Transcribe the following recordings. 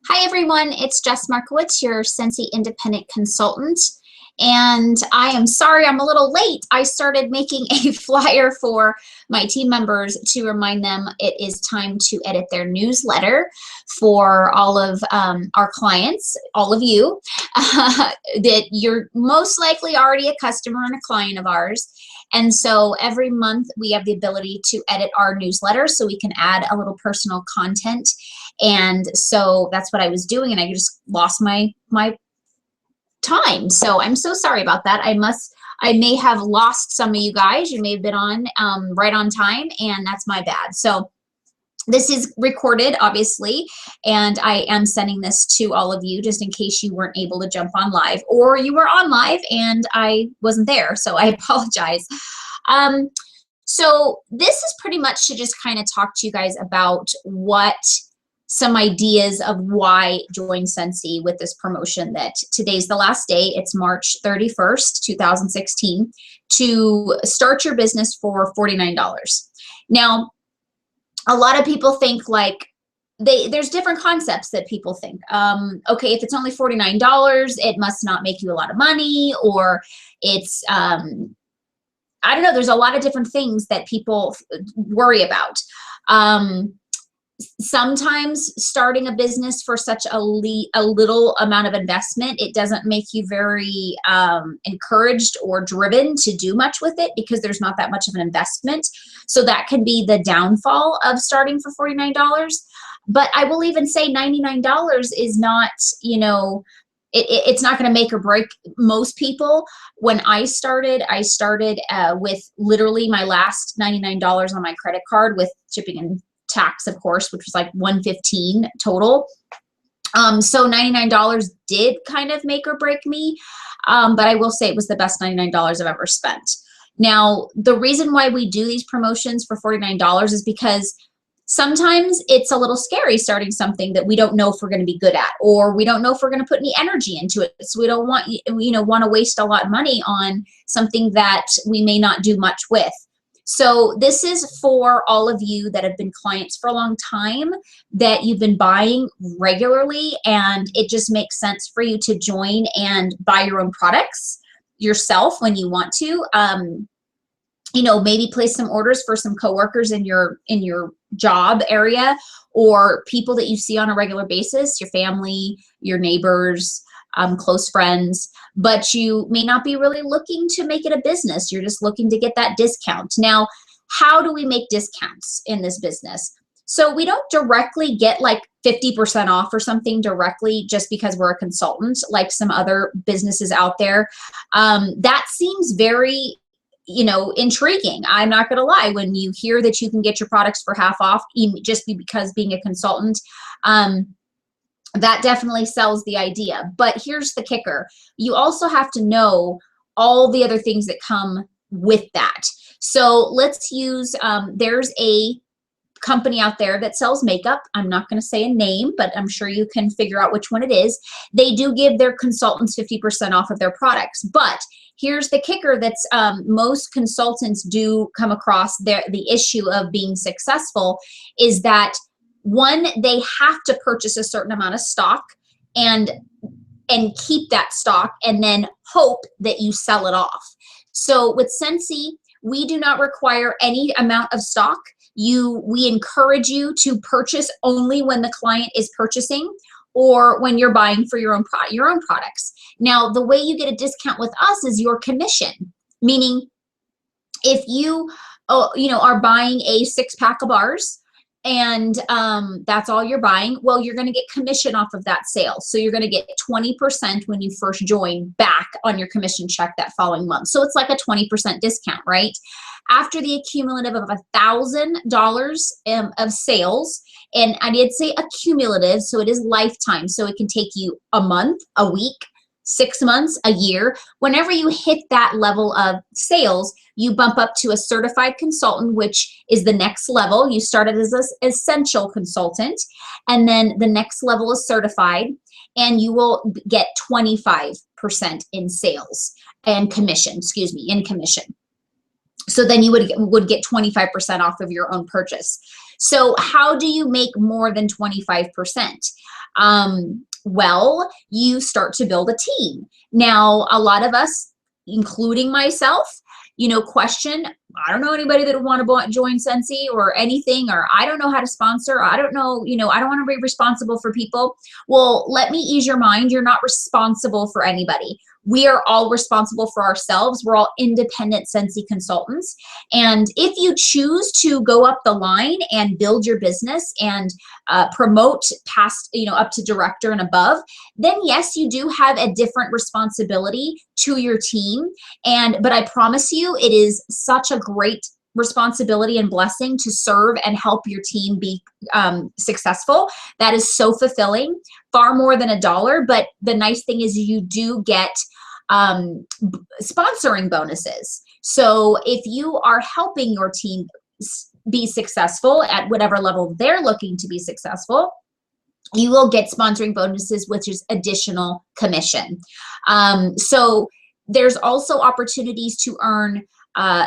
Hi everyone, it's Jess Markowitz, your Scentsy independent consultant. And I am sorry I'm a little late. I started making a flyer for my team members to remind them it is time to edit their newsletter for all of our clients, all of you, that you're most likely already a customer and a client of ours. And so every month we have the ability to edit our newsletter so we can add a little personal content. And so that's what I was doing, and I just lost my time. So I'm so sorry about that. I may have lost some of you guys. You may have been on right on time, and that's my bad. So this is recorded, obviously, and I am sending this to all of you just in case you weren't able to jump on live, or you were on live and I wasn't there, so I apologize. So this is pretty much to just kind of talk to you guys about some ideas of why join Scentsy with this promotion that today's the last day. It's March 31st, 2016, to start your business for $49. Now, a lot of people think like, there's different concepts that people think. Okay, if it's only $49, it must not make you a lot of money, or it's, I don't know, there's a lot of different things that people worry about. Sometimes starting a business for such a little amount of investment, it doesn't make you very encouraged or driven to do much with it because there's not that much of an investment. So that can be the downfall of starting for $49. But I will even say $99 is not, you know, it's not going to make or break most people. When I started with literally my last $99 on my credit card with shipping and tax, of course, which was like $115 total. So $99 did kind of make or break me, but I will say it was the best $99 I've ever spent. Now, the reason why we do these promotions for $49 is because sometimes it's a little scary starting something that we don't know if we're going to be good at, or we don't know if we're going to put any energy into it. So we don't want to waste a lot of money on something that we may not do much with. So this is for all of you that have been clients for a long time, that you've been buying regularly, and it just makes sense for you to join and buy your own products yourself when you want to. You know, maybe place some orders for some coworkers in your job area, or people that you see on a regular basis, your family, your neighbors, close friends, but you may not be really looking to make it a business. You're just looking to get that discount. Now, how do we make discounts in this business? So we don't directly get like 50% off or something directly just because we're a consultant, like some other businesses out there. That seems very, intriguing. I'm not going to lie. When you hear that you can get your products for half off, just because being a consultant, that definitely sells the idea. But here's the kicker. You also have to know all the other things that come with that. So let's use, there's a company out there that sells makeup. I'm not going to say a name, but I'm sure you can figure out which one it is. They do give their consultants 50% off of their products. But here's the kicker that's most consultants do come across the issue of being successful is that, one, they have to purchase a certain amount of stock and keep that stock and then hope that you sell it off. So with Scentsy, we do not require any amount of stock. We encourage you to purchase only when the client is purchasing or when you're buying for your own products. Now, the way you get a discount with us is your commission, meaning if you are buying a 6-pack of bars, and that's all you're buying, well, you're going to get commission off of that sale. So you're going to get 20% when you first join back on your commission check that following month. So it's like a 20% discount, right? After the accumulative of $1,000 of sales, and I did say accumulative, so it is lifetime. So it can take you a month, a week, 6 months, a year. Whenever you hit that level of sales, you bump up to a certified consultant, which is the next level. You started as an essential consultant, and then the next level is certified, and you will get 25% in sales and commission, in commission. So then you would get 25% off of your own purchase. So how do you make more than 25%? Well, you start to build a team. Now, a lot of us, including myself, question, I don't know anybody that would want to join Scentsy or anything, or I don't know how to sponsor. I don't know, I don't want to be responsible for people. Well, let me ease your mind. You're not responsible for anybody. We are all responsible for ourselves. We're all independent Scentsy consultants. And if you choose to go up the line and build your business and promote past, up to director and above, then yes, you do have a different responsibility to your team. But I promise you, it is such a great responsibility and blessing to serve and help your team be successful. That is so fulfilling, far more than $1. But the nice thing is you do get sponsoring bonuses. So if you are helping your team be successful at whatever level they're looking to be successful, you will get sponsoring bonuses, which is additional commission. So there's also opportunities to earn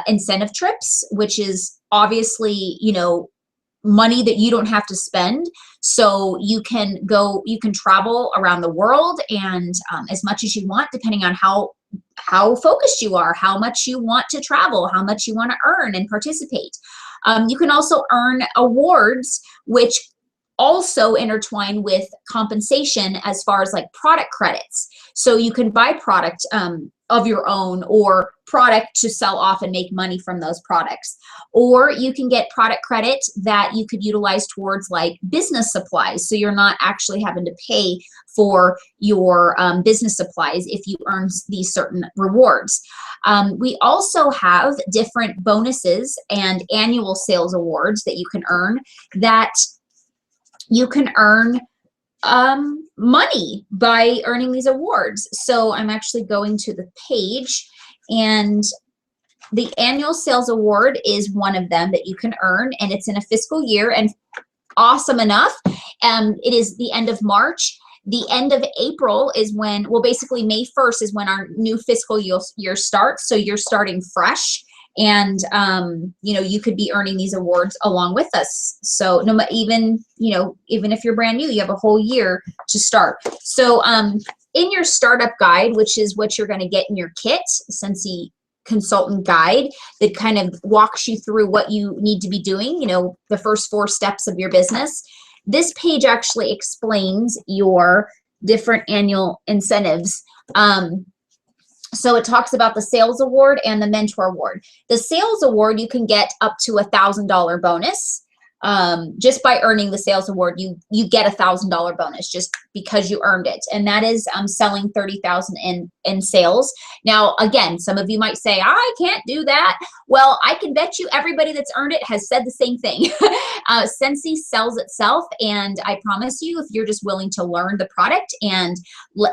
incentive trips, which is obviously, money that you don't have to spend. So you can travel around the world and as much as you want, depending on how focused you are, how much you want to travel, how much you want to earn and participate. You can also earn awards, which also intertwine with compensation as far as like product credits. So you can buy product of your own or product to sell off and make money from those products. Or you can get product credit that you could utilize towards like business supplies. So you're not actually having to pay for your business supplies if you earn these certain rewards. We also have different bonuses and annual sales awards that you can earn, that you can earn money by earning these awards. So I'm actually going to the page, and the annual sales award is one of them that you can earn, and it's in a fiscal year, and awesome enough. It is the end of March. The end of April is when, well, basically May 1st is when our new fiscal year starts. So you're starting fresh. And, you could be earning these awards along with us. So even if you're brand new, you have a whole year to start. So in your startup guide, which is what you're going to get in your kit, Scentsy consultant guide, that kind of walks you through what you need to be doing, the first 4 steps of your business. This page actually explains your different annual incentives. So it talks about the sales award and the mentor award. The sales award, you can get up to $1,000 bonus. Just by earning the sales award, you get $1,000 bonus just because you earned it. And that is selling 30,000 in sales. Now, again, some of you might say, I can't do that. Well, I can bet you everybody that's earned it has said the same thing. Scentsy sells itself. And I promise you, if you're just willing to learn the product, and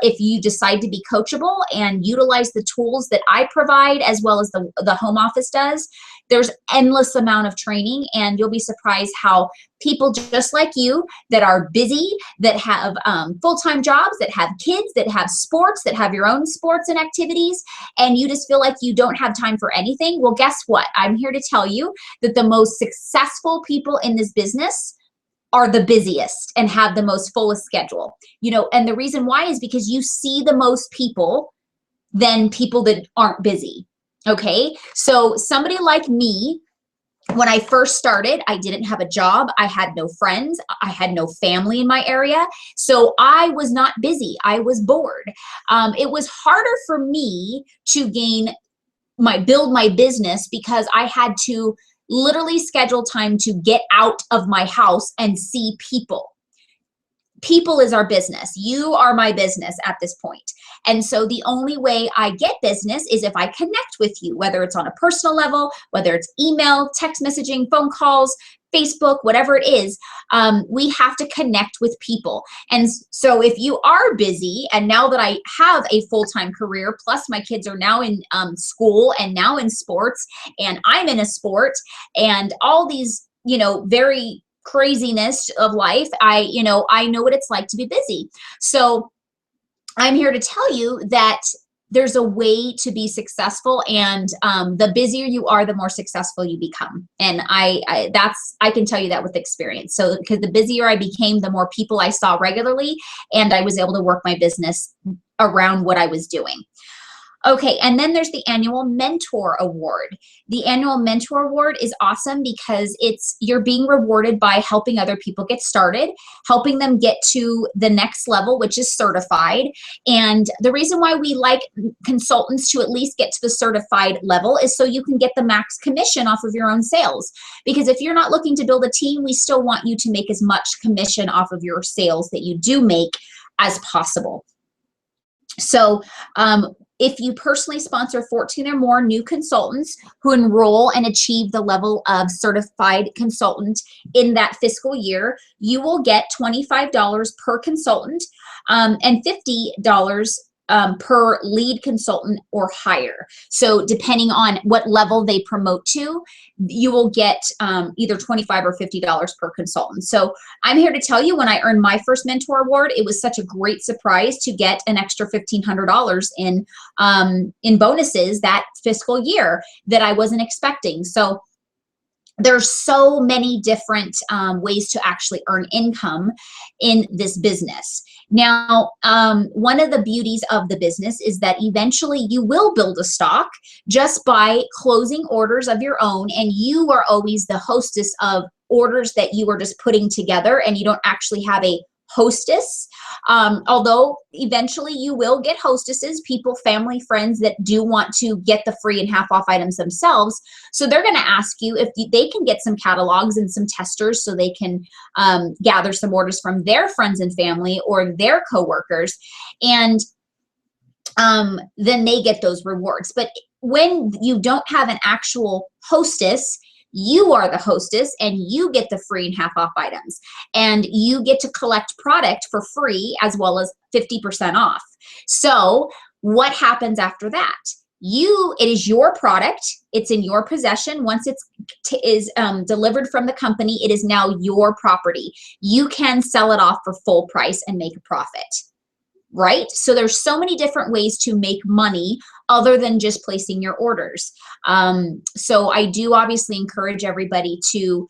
if you decide to be coachable and utilize the tools that I provide, as well as the home office does, there's endless amount of training, and you'll be surprised how people just like you that are busy, that have full-time jobs, that have kids, that have sports, that have your own sports and activities, and you just feel like you don't have time for anything. Well, guess what? I'm here to tell you that the most successful people in this business are the busiest and have the most fullest schedule. And the reason why is because you see the most people than people that aren't busy. Okay, so somebody like me, when I first started, I didn't have a job. I had no friends. I had no family in my area. So I was not busy. I was bored. It was harder for me to build my business because I had to literally schedule time to get out of my house and see people. People is our business. You are my business at this point. And so the only way I get business is if I connect with you, whether it's on a personal level, whether it's email, text messaging, phone calls, Facebook, whatever it is, we have to connect with people. And so if you are busy, and now that I have a full-time career, plus my kids are now in school and now in sports, and I'm in a sport, and all these, very craziness of life, I know what it's like to be busy. So I'm here to tell you that there's a way to be successful, and the busier you are, the more successful you become. And I can tell you that with experience. So because the busier I became, the more people I saw regularly, and I was able to work my business around what I was doing. Okay, and then there's the annual mentor award. The annual mentor award is awesome because you're being rewarded by helping other people get started, helping them get to the next level, which is certified. And the reason why we like consultants to at least get to the certified level is so you can get the max commission off of your own sales. Because if you're not looking to build a team, we still want you to make as much commission off of your sales that you do make as possible. So if you personally sponsor 14 or more new consultants who enroll and achieve the level of certified consultant in that fiscal year, you will get $25 per consultant and $50 per lead consultant or higher. So depending on what level they promote to, you will get either $25 or $50 per consultant. So I'm here to tell you, when I earned my first mentor award, it was such a great surprise to get an extra $1,500 in bonuses that fiscal year that I wasn't expecting. So there's so many different ways to actually earn income in this business. Now, one of the beauties of the business is that eventually you will build a stock just by closing orders of your own, and you are always the hostess of orders that you are just putting together, and you don't actually have a hostess. Although eventually you will get hostesses, people, family, friends that do want to get the free and half off items themselves. So they're going to ask you if they can get some catalogs and some testers so they can gather some orders from their friends and family or their coworkers. And then they get those rewards. But when you don't have an actual hostess, you are the hostess and you get the free and half off items, and you get to collect product for free as well as 50% off. So what happens after that? It is your product. It's in your possession. Once it is delivered from the company, it is now your property. You can sell it off for full price and make a profit. Right? So there's so many different ways to make money other than just placing your orders. So I do obviously encourage everybody to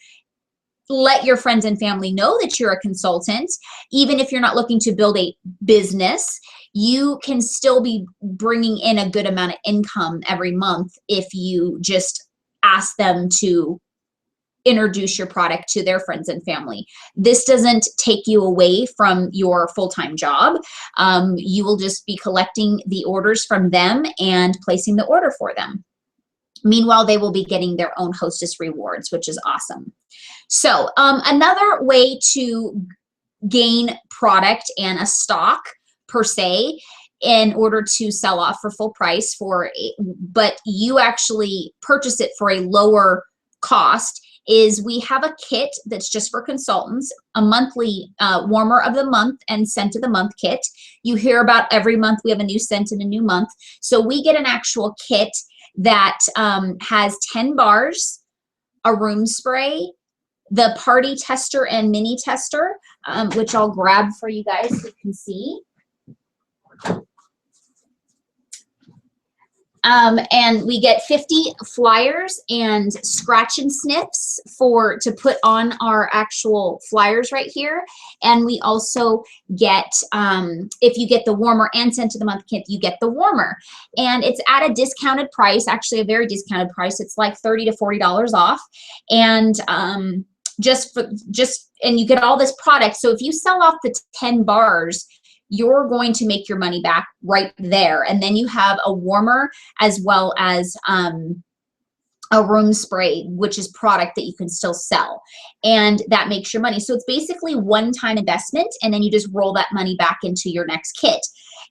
let your friends and family know that you're a consultant. Even if you're not looking to build a business, you can still be bringing in a good amount of income every month if you just ask them to introduce your product to their friends and family. This doesn't take you away from your full-time job. You will just be collecting the orders from them and placing the order for them. Meanwhile, they will be getting their own hostess rewards, which is awesome. So another way to gain product and a stock per se in order to sell off for full price but you actually purchase it for a lower cost is we have a kit that's just for consultants, a monthly warmer of the month and scent of the month kit. You hear about every month we have a new scent in a new month. So we get an actual kit that has 10 bars, a room spray, the party tester and mini tester, which I'll grab for you guys so you can see. And we get 50 flyers and scratch and sniffs to put on our actual flyers right here. And we also get, if you get the warmer and scent of the month kit, you get the warmer. And it's at a discounted price, actually a very discounted price. It's like $30 to $40 off. And and you get all this product. So if you sell off the 10 bars, you're going to make your money back right there. And then you have a warmer as well as a room spray, which is product that you can still sell. And that makes your money. So it's basically one-time investment, and then you just roll that money back into your next kit.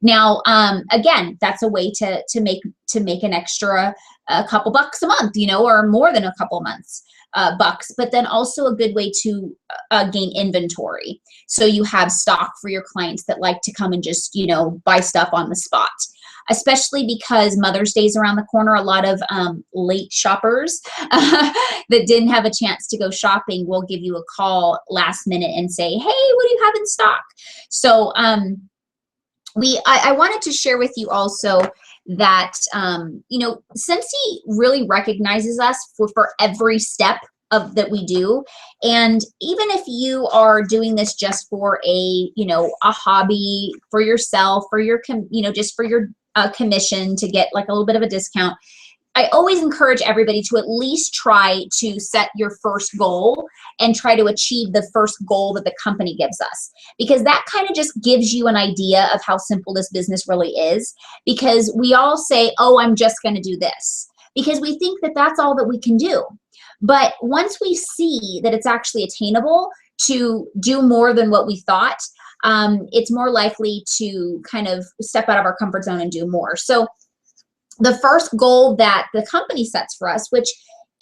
Now, again, that's a way to make an extra a couple bucks a month, or more than a couple months. Bucks, but then also a good way to gain inventory. So you have stock for your clients that like to come and just, buy stuff on the spot, especially because Mother's Day is around the corner. A lot of late shoppers that didn't have a chance to go shopping will give you a call last minute and say, hey, what do you have in stock? So I wanted to share with you also that, you know, Scentsy really recognizes us for every step of that we do. And even if you are doing this just for a, you know, a hobby for yourself, for your, you know, just for your commission to get like a little bit of a discount, I always encourage everybody to at least try to set your first goal and try to achieve the first goal that the company gives us, because that kind of just gives you an idea of how simple this business really is. Because we all say, oh, I'm just going to do this, because we think that that's all that we can do. But once we see that it's actually attainable to do more than what we thought, it's more likely to kind of step out of our comfort zone and do more. So the first goal that the company sets for us, which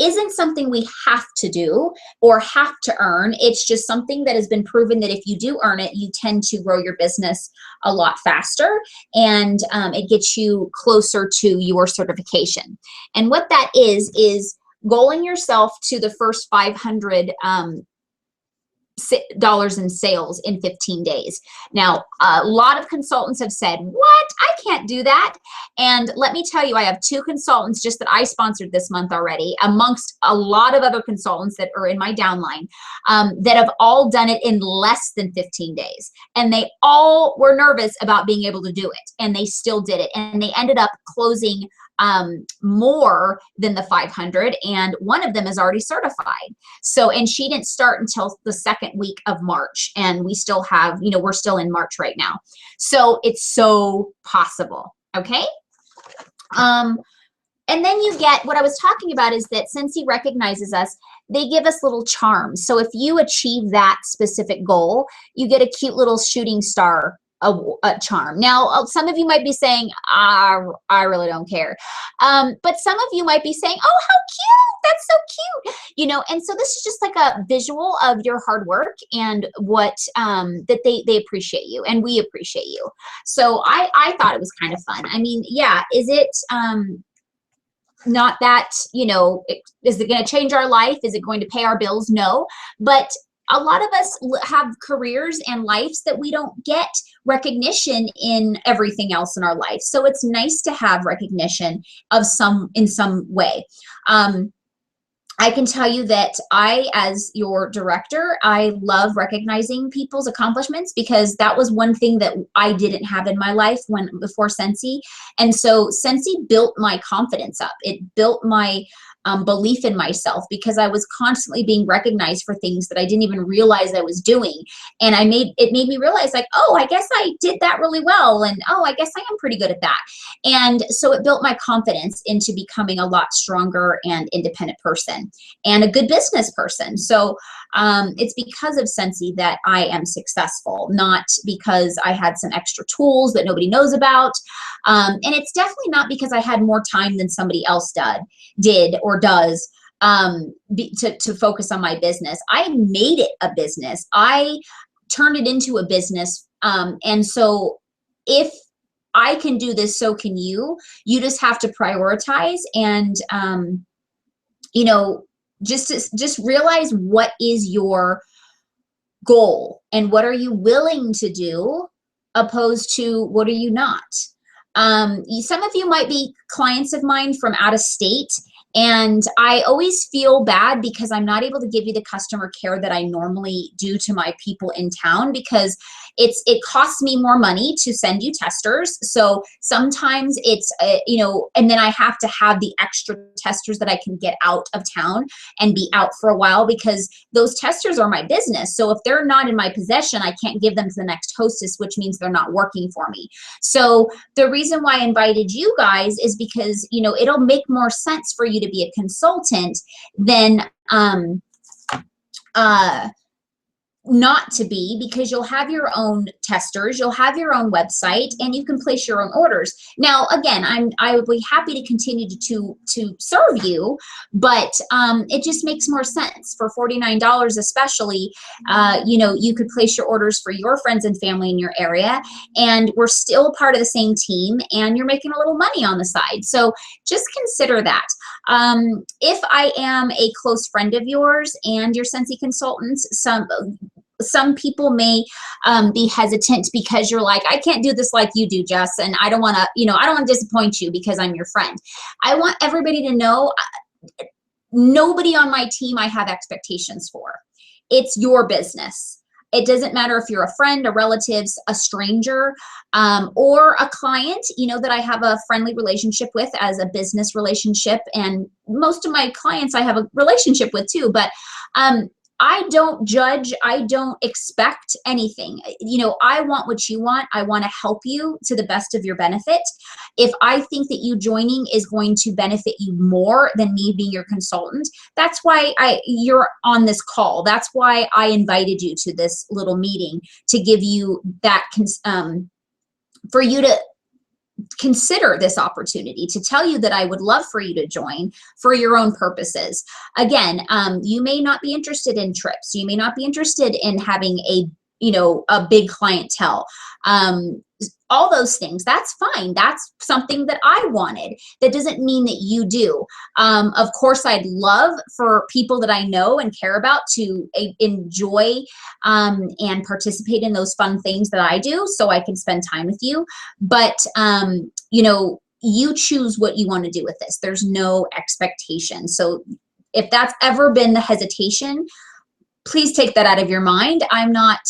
isn't something we have to do or have to earn, it's just something that has been proven that if you do earn it, you tend to grow your business a lot faster, and it gets you closer to your certification. And what that is goaling yourself to the first $500 in sales in 15 days. Now, a lot of consultants have said, what? I can't do that. And let me tell you, I have 2 consultants just that I sponsored this month already, amongst a lot of other consultants that are in my downline, that have all done it in less than 15 days. And they all were nervous about being able to do it. And they still did it. And they ended up closing more than the 500, and one of them is already certified. So, and she didn't start until the 2nd week of March, and we still have, you know, we're still in March right now. So it's so possible. Okay. And then you get, what I was talking about is that Scentsy recognizes us. They give us little charms. So if you achieve that specific goal, you get a cute little shooting star a charm. Now, some of you might be saying, I really don't care. But some of you might be saying, oh, how cute. That's so cute. You know, and so this is just like a visual of your hard work and what, that they appreciate you, and we appreciate you. So I thought it was kind of fun. I mean, yeah, is it, not that, you know, is it going to change our life? Is it going to pay our bills? No. But a lot of us have careers and lives that we don't get recognition in everything else in our life. So it's nice to have recognition of in some way. I can tell you that I, as your director, I love recognizing people's accomplishments, because that was one thing that I didn't have in my life before Scentsy. And so Scentsy built my confidence up. It built my belief in myself, because I was constantly being recognized for things that I didn't even realize I was doing. And it made me realize, like, oh, I guess I did that really well. And oh, I guess I am pretty good at that. And so it built my confidence into becoming a lot stronger and independent person and a good business person. So it's because of Scentsy that I am successful, not because I had some extra tools that nobody knows about. And it's definitely not because I had more time than somebody else did or does to focus on my business. I made it a business. I turned it into a business. And so if I can do this, so can you. You just have to prioritize and, you know, just realize what is your goal and what are you willing to do, opposed to what are you not. Some of you might be clients of mine from out of state, and I always feel bad because I'm not able to give you the customer care that I normally do to my people in town, because it costs me more money to send you testers. So sometimes it's, you know, and then I have to have the extra testers that I can get out of town and be out for a while, because those testers are my business. So if they're not in my possession, I can't give them to the next hostess, which means they're not working for me. So the reason why I invited you guys is because, you know, it'll make more sense for you to be a consultant than not to be, because you'll have your own testers, you'll have your own website, and you can place your own orders. Now, again, I would be happy to continue to serve you, but it just makes more sense for $49, especially. You know, you could place your orders for your friends and family in your area, and we're still part of the same team, and you're making a little money on the side. So just consider that. If I am a close friend of yours and your Scentsy consultants, some people may be hesitant because you're like, I can't do this like you do, Jess, and I don't want to, you know, I don't want to disappoint you because I'm your friend. I want everybody to know, nobody on my team I have expectations for. It's your business. It doesn't matter if you're a friend, a relative, a stranger, or a client, you know, that I have a friendly relationship with as a business relationship. And most of my clients I have a relationship with too, but I don't judge. I don't expect anything. You know, I want what you want. I want to help you to the best of your benefit. If I think that you joining is going to benefit you more than me being your consultant, that's why you're on this call. That's why I invited you to this little meeting, to give you that, for you to consider this opportunity, to tell you that I would love for you to join for your own purposes. Again, you may not be interested in trips. You may not be interested in having a, you know, a big clientele. All those things, that's fine. That's something that I wanted. That doesn't mean that you do. Of course, I'd love for people that I know and care about to enjoy and participate in those fun things that I do, so I can spend time with you. But, you know, you choose what you want to do with this. There's no expectation. So if that's ever been the hesitation, please take that out of your mind. I'm not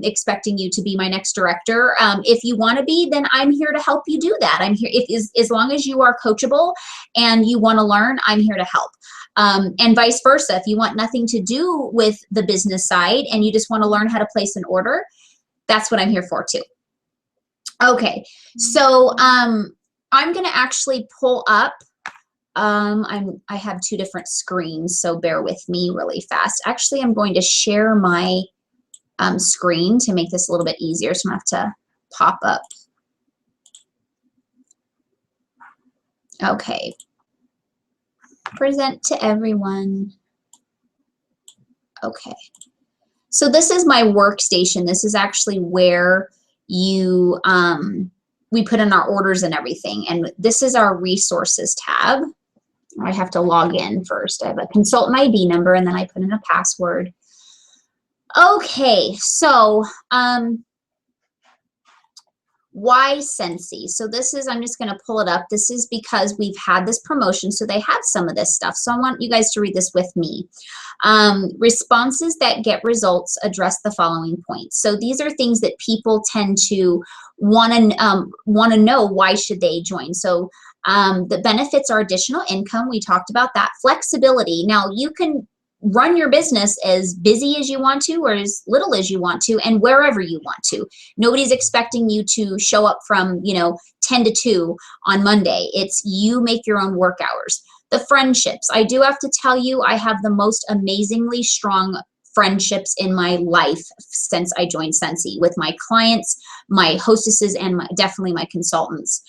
expecting you to be my next director. If you want to be, then I'm here to help you do that. I'm here, as long as you are coachable and you want to learn, I'm here to help. And vice versa. If you want nothing to do with the business side and you just want to learn how to place an order, that's what I'm here for too. Okay, so I'm going to actually pull up. I have two different screens, so bear with me really fast. Actually, I'm going to share my screen to make this a little bit easier, so I'm going to have to pop up. Okay. Present to everyone. Okay. So this is my workstation. This is actually where you we put in our orders and everything. And this is our resources tab. I have to log in first. I have a consultant ID number, and then I put in a password. Okay, so why Scentsy? So this is, I'm just going to pull it up. This is because we've had this promotion, so they have some of this stuff. So I want you guys to read this with me. Responses that get results address the following points. So these are things that people tend to want to know, why should they join. So the benefits are additional income. We talked about that. Flexibility. Now you can run your business as busy as you want to, or as little as you want to, and wherever you want to. Nobody's expecting you to show up from, you know, 10 to 2 on Monday. It's you make your own work hours. The friendships. I do have to tell you, I have the most amazingly strong friendships in my life since I joined Scentsy, with my clients, my hostesses, and definitely my consultants.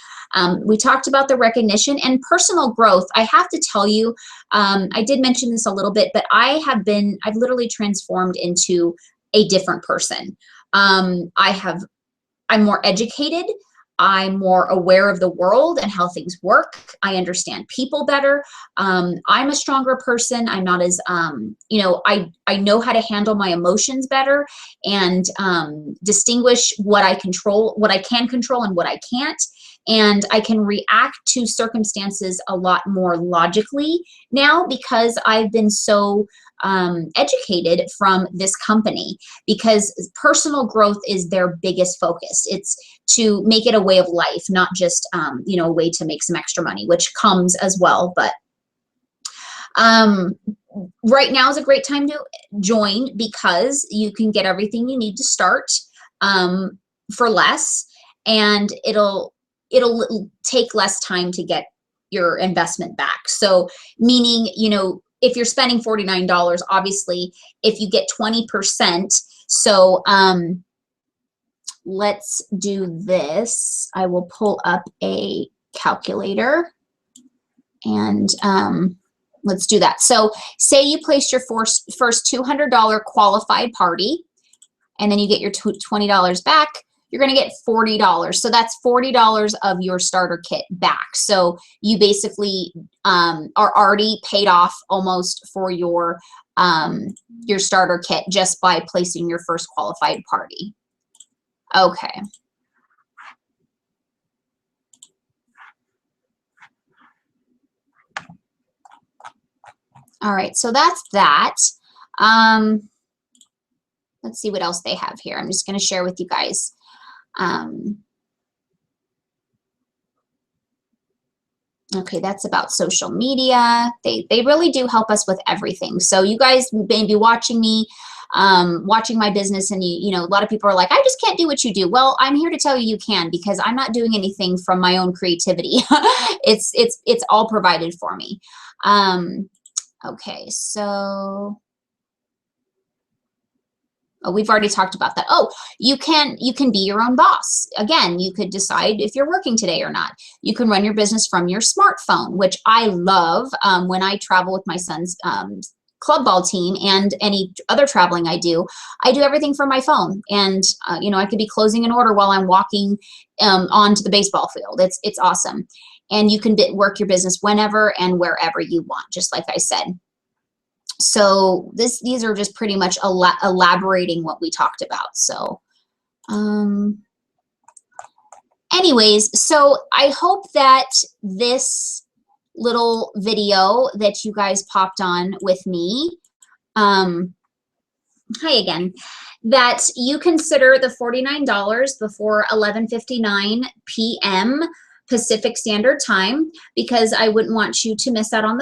We talked about the recognition and personal growth. I have to tell you, I did mention this a little bit, but I've literally transformed into a different person. I'm more educated. I'm more aware of the world and how things work. I understand people better. I'm a stronger person. I'm not as, you know, I know how to handle my emotions better and distinguish what I control, what I can control and what I can't. And I can react to circumstances a lot more logically now, because I've been so educated from this company, because personal growth is their biggest focus. It's to make it a way of life, not just, you know, a way to make some extra money, which comes as well. But right now is a great time to join, because you can get everything you need to start for less, and it'll take less time to get your investment back. So meaning, you know, if you're spending $49, obviously, if you get 20%, so let's do this. I will pull up a calculator and let's do that. So say you place your first $200 qualified party, and then you get your $20 back. you're going to get $40. So that's $40 of your starter kit back. So you basically are already paid off almost for your starter kit just by placing your first qualified party. Okay. All right, so that's that. Let's see what else they have here. I'm just going to share with you guys. Okay, that's about social media. They really do help us with everything. So you guys may be watching me, watching my business, and you know, a lot of people are like, I just can't do what you do. Well, I'm here to tell you can, because I'm not doing anything from my own creativity. It's all provided for me. Okay, so we've already talked about that. Oh, you can be your own boss. Again, you could decide if you're working today or not. You can run your business from your smartphone, which I love. When I travel with my son's club ball team and any other traveling I do everything from my phone. And you know, I could be closing an order while I'm walking onto the baseball field. It's awesome. And you can work your business whenever and wherever you want, just like I said. So these are just pretty much elaborating what we talked about. So anyways, so I hope that this little video that you guys popped on with me, hi again, that you consider the $49 before 11:59 p.m. Pacific Standard Time, because I wouldn't want you to miss out on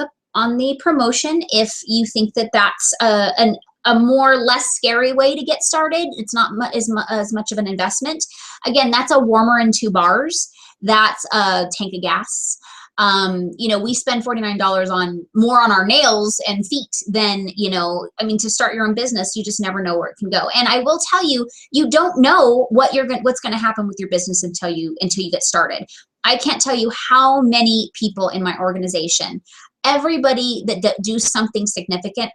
the promotion. If you think that that's a more less scary way to get started, it's not as much of an investment. Again, that's a warmer and 2 bars. That's a tank of gas. You know, we spend $49 more on our nails and feet than, you know, I mean, to start your own business, you just never know where it can go. And I will tell you, you don't know what's going to happen with your business until you get started. I can't tell you how many people in my organization, everybody that do something significant,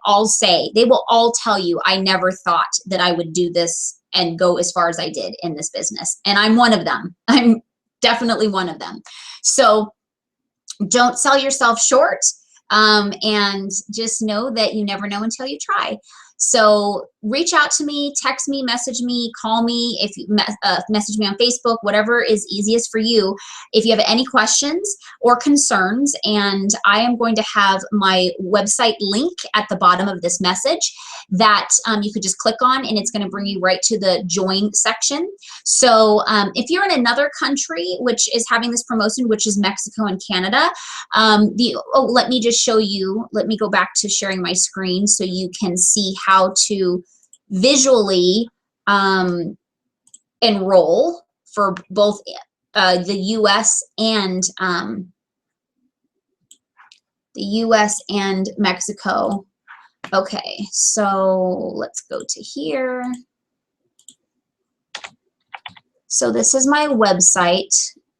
they will all tell you, I never thought that I would do this and go as far as I did in this business. And I'm one of them. I'm definitely one of them. So don't sell yourself short, and just know that you never know until you try. So reach out to me, text me, message me, call me, if you message me on Facebook, whatever is easiest for you, if you have any questions or concerns. And I am going to have my website link at the bottom of this message that you could just click on, and it's going to bring you right to the join section. So if you're in another country which is having this promotion, which is Mexico and Canada, let me just show you, let me go back to sharing my screen so you can see how to visually enroll for both the US and Mexico. Okay, so let's go to here. So this is my website,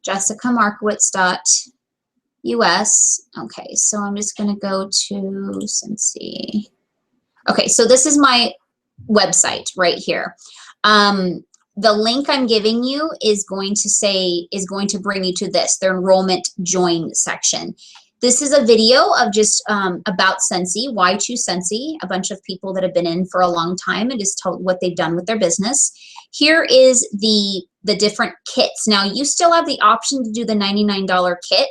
jessicamarkowitz.us. Okay, so I'm just going to go to Scentsy. Okay, so this is my website right here. The link I'm giving you is going to bring you to this, the enrollment join section. This is a video of just about Scentsy, why choose Scentsy, a bunch of people that have been in for a long time and just told what they've done with their business. Here is the different kits. Now you still have the option to do the $99 kit.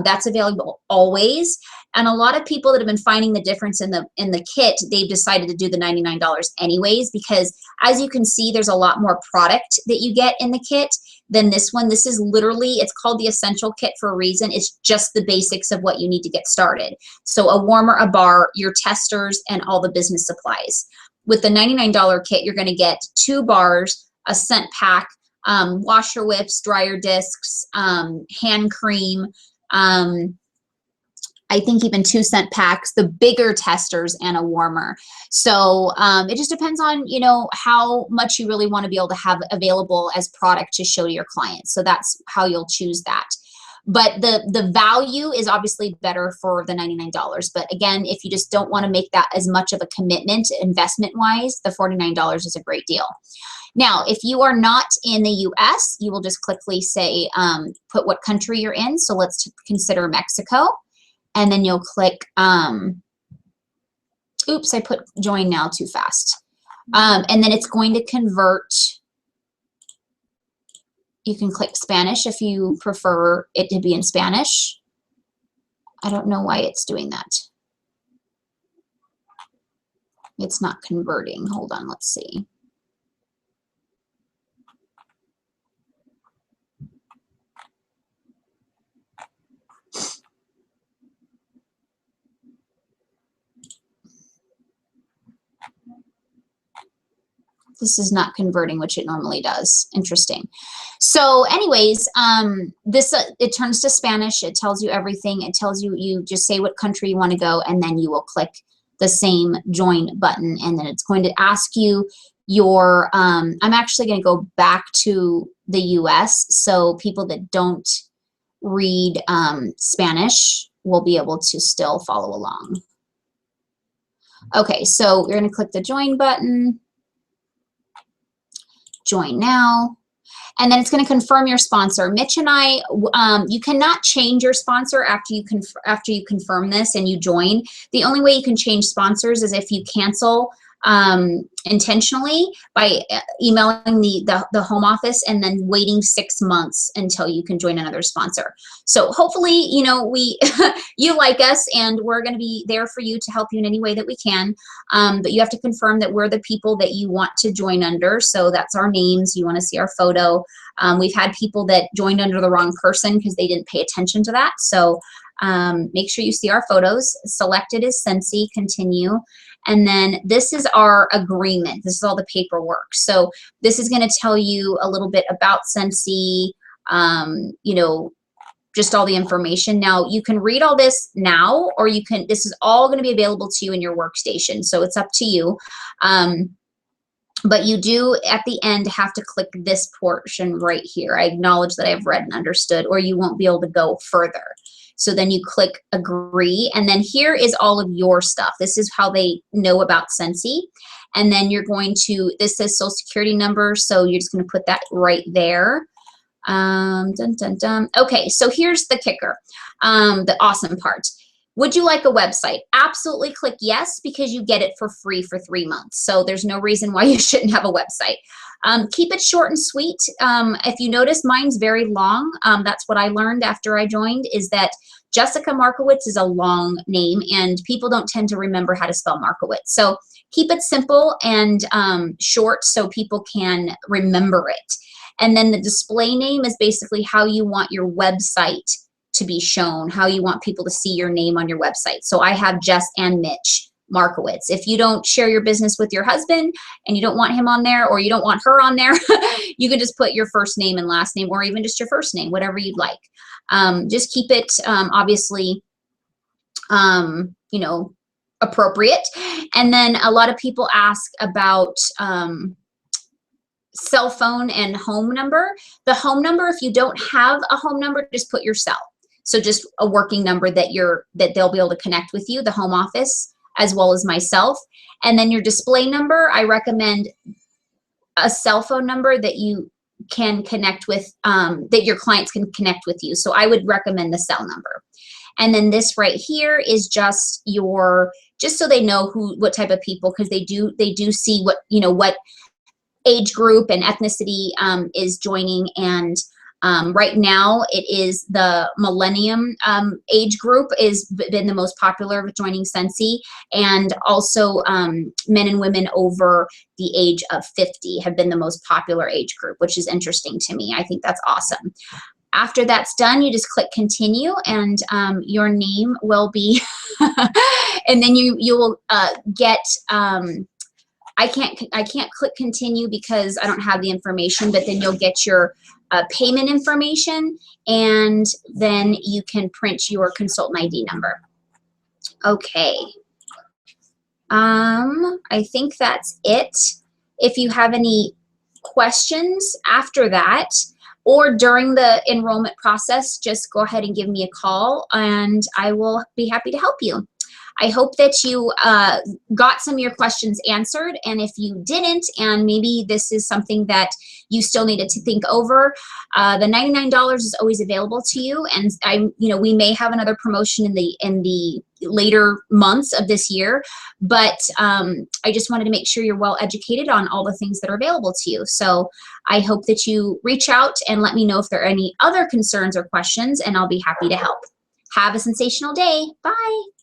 That's available always. And a lot of people that have been finding the difference in the kit, they've decided to do the $99 anyways, because as you can see, there's a lot more product that you get in the kit than this one. This is literally, it's called the essential kit for a reason. It's just the basics of what you need to get started. So a warmer, a bar, your testers, and all the business supplies. With the $99 kit, you're going to get 2 bars, a scent pack, washer whips, dryer discs, hand cream, I think even 2 scent packs, the bigger testers, and a warmer. So it just depends on, you know, how much you really want to be able to have available as product to show to your clients. So that's how you'll choose that. But the value is obviously better for the $99. But again, if you just don't want to make that as much of a commitment investment-wise, the $49 is a great deal. Now, if you are not in the US, you will just quickly say, put what country you're in. So let's consider Mexico. And then you'll click, oops, I put join now too fast. And then it's going to convert. You can click Spanish if you prefer it to be in Spanish. I don't know why it's doing that. It's not converting. Hold on, let's see. This is not converting, which it normally does. Interesting. So anyways, it turns to Spanish. It tells you everything. It tells you, you just say what country you want to go, and then you will click the same join button, and then it's going to ask you your, I'm actually going to go back to the US, so people that don't read Spanish will be able to still follow along. Okay, so you're going to click the join button. Join now, and then it's going to confirm your sponsor. Mitch and I, you cannot change your sponsor after you confirm this and you join. The only way you can change sponsors is if you cancel intentionally by emailing the home office and then waiting 6 months until you can join another sponsor. So hopefully, you know, you like us, and we're going to be there for you to help you in any way that we can. But you have to confirm that we're the people that you want to join under. So that's our names. You want to see our photo. We've had people that joined under the wrong person because they didn't pay attention to that. So make sure you see our photos. Selected is Scentsy, continue. And then this is our agreement. This is all the paperwork. So this is going to tell you a little bit about Scentsy, you know, just all the information. Now, you can read all this now, or you can, this is all going to be available to you in your workstation. So it's up to you. But you do, at the end, have to click this portion right here. I acknowledge that I've read and understood, or you won't be able to go further. So then you click agree, and then here is all of your stuff. This is how they know about Scentsy. And then you're going to, this says social security number, so you're just going to put that right there. Dun, dun, dun. Okay, so here's the kicker, the awesome part. Would you like a website? Absolutely click yes, because you get it for free for 3 months. So there's no reason why you shouldn't have a website. Keep it short and sweet. If you notice, mine's very long. That's what I learned after I joined, is that Jessica Markowitz is a long name, and people don't tend to remember how to spell Markowitz. So keep it simple and short so people can remember it. And then the display name is basically how you want your website to be shown, how you want people to see your name on your website. So I have Jess and Mitch Markowitz. If you don't share your business with your husband and you don't want him on there, or you don't want her on there, you can just put your first name and last name, or even just your first name, whatever you'd like. Just keep it obviously, you know, appropriate. And then a lot of people ask about cell phone and home number. The home number, if you don't have a home number, just put your cell. So just a working number that they'll be able to connect with you, the home office, as well as myself. And then your display number, I recommend a cell phone number that you can connect with, that your clients can connect with you. So I would recommend the cell number. And then this right here is just your, just so they know what type of people, because they do see what, you know, what age group and ethnicity is joining. And right now it is the millennium age group is been the most popular with joining Scentsy, and also men and women over the age of 50 have been the most popular age group, which is interesting to me. I think that's awesome. After that's done, you just click continue, and your name will be, and then you will get, I can't click continue because I don't have the information, but then you'll get your payment information, and then you can print your consultant ID number. Okay. I think that's it. If you have any questions after that, or during the enrollment process, just go ahead and give me a call and I will be happy to help you. I hope that you got some of your questions answered, and if you didn't, and maybe this is something that you still needed to think over, the $99 is always available to you, and we may have another promotion in the later months of this year, but I just wanted to make sure you're well educated on all the things that are available to you. So I hope that you reach out and let me know if there are any other concerns or questions, and I'll be happy to help. Have a sensational day. Bye.